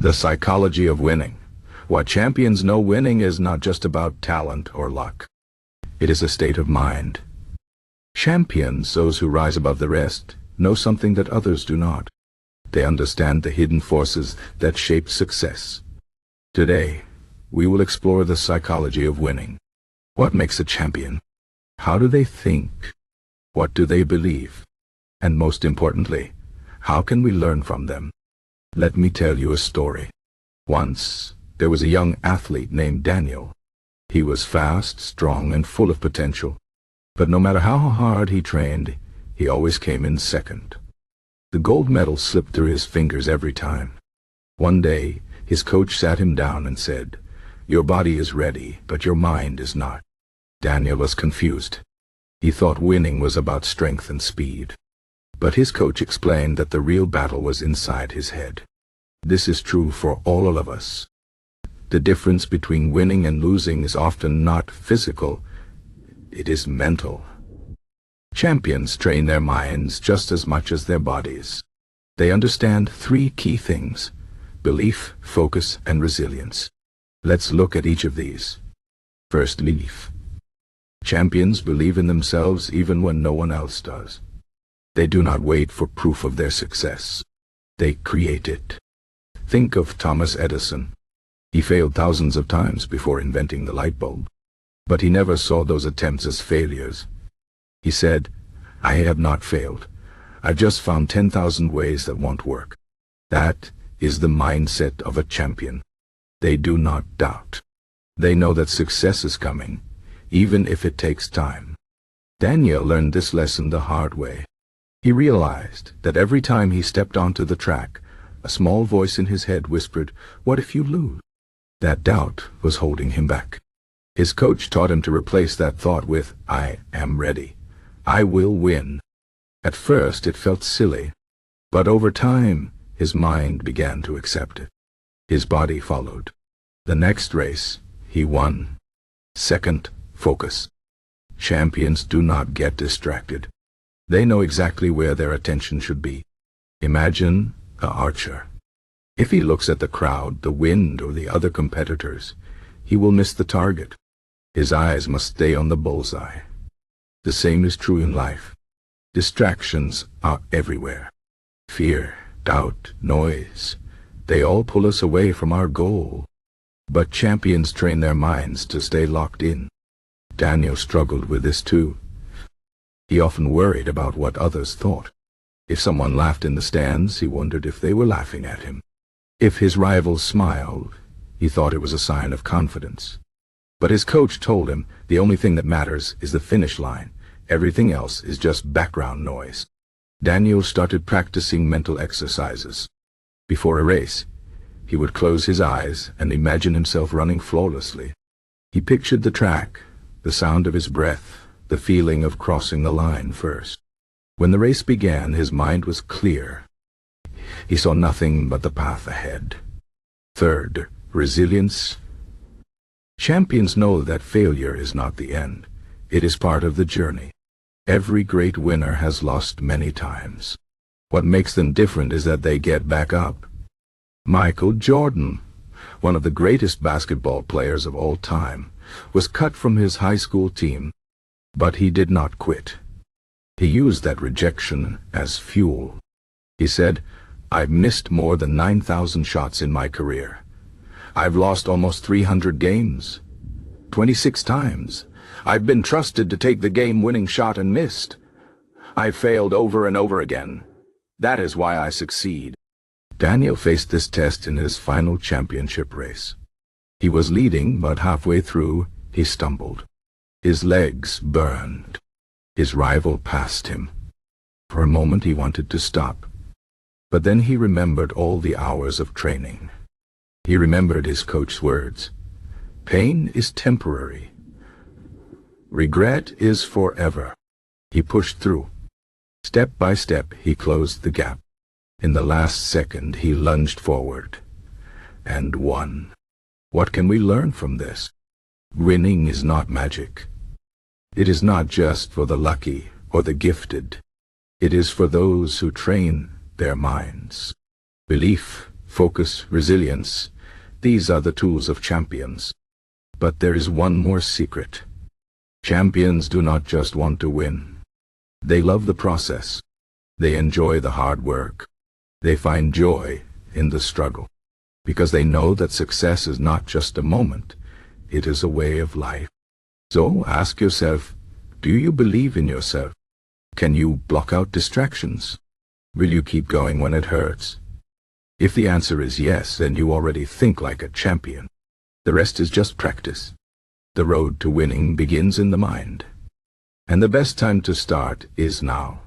The psychology of winning. What champions know, winning is not just about talent or luck. It is a state of mind. Champions, those who rise above the rest, know something that others do not. They understand the hidden forces that shape success. Today, we will explore the psychology of winning. What makes a champion? How do they think? What do they believe? And most importantly, how can we learn from them? Let me tell you a story. Once, there was a young athlete named Daniel. He was fast, strong, and full of potential. But no matter how hard he trained, he always came in second. The gold medal slipped through his fingers every time. One day, his coach sat him down and said, "Your body is ready, but your mind is not." Daniel was confused. He thought winning was about strength and speed. But his coach explained that the real battle was inside his head. This is true for all of us. The difference between winning and losing is often not physical, it is mental. Champions train their minds just as much as their bodies. They understand three key things: belief, focus, and resilience. Let's look at each of these. First, belief. Champions believe in themselves even when no one else does. They do not wait for proof of their success. They create it. Think of Thomas Edison. He failed thousands of times before inventing the light bulb. But he never saw those attempts as failures. He said, "I have not failed. I've just found 10,000 ways that won't work." That is the mindset of a champion. They do not doubt. They know that success is coming, even if it takes time. Daniel learned this lesson the hard way. He realized that every time he stepped onto the track, a small voice in his head whispered, "What if you lose?" That doubt was holding him back. His coach taught him to replace that thought with, "I am ready. I will win." At first it felt silly, but over time his mind began to accept it. His body followed. The next race, he won. Second, focus. Champions do not get distracted. They know exactly where their attention should be. Imagine an archer. If he looks at the crowd, the wind, or the other competitors, he will miss the target. His eyes must stay on the bullseye. The same is true in life. Distractions are everywhere. Fear, doubt, noise, they all pull us away from our goal. But champions train their minds to stay locked in. Daniel struggled with this too. He often worried about what others thought. If someone laughed in the stands, he wondered if they were laughing at him. If his rivals smiled, he thought it was a sign of confidence. But his coach told him the only thing that matters is the finish line. Everything else is just background noise. Daniel started practicing mental exercises. Before a race, he would close his eyes and imagine himself running flawlessly. He pictured the track, the sound of his breath, the feeling of crossing the line first. When the race began, his mind was clear. He saw nothing but the path ahead. Third, resilience. Champions know that failure is not the end. It is part of the journey. Every great winner has lost many times. What makes them different is that they get back up. Michael Jordan, one of the greatest basketball players of all time, was cut from his high school team, but he did not quit. He used that rejection as fuel. He said, "I've missed more than 9,000 shots in my career. I've lost almost 300 games. 26 times. I've been trusted to take the game-winning shot and missed. I've failed over and over again. That is why I succeed." Daniel faced this test in his final championship race. He was leading, but halfway through, he stumbled. His legs burned. His rival passed him. For a moment he wanted to stop. But then he remembered all the hours of training. He remembered his coach's words. Pain is temporary. Regret is forever. He pushed through. Step by step, he closed the gap. In the last second, he lunged forward and won. What can we learn from this? Winning is not magic. It is not just for the lucky or the gifted. It is for those who train their minds. Belief, focus, resilience. These are the tools of champions. But there is one more secret. Champions do not just want to win. They love the process. They enjoy the hard work. They find joy in the struggle, because they know that success is not just a moment, it is a way of life. So ask yourself, do you believe in yourself? Can you block out distractions? Will you keep going when it hurts? If the answer is yes, then you already think like a champion. The rest is just practice. The road to winning begins in the mind. And the best time to start is now.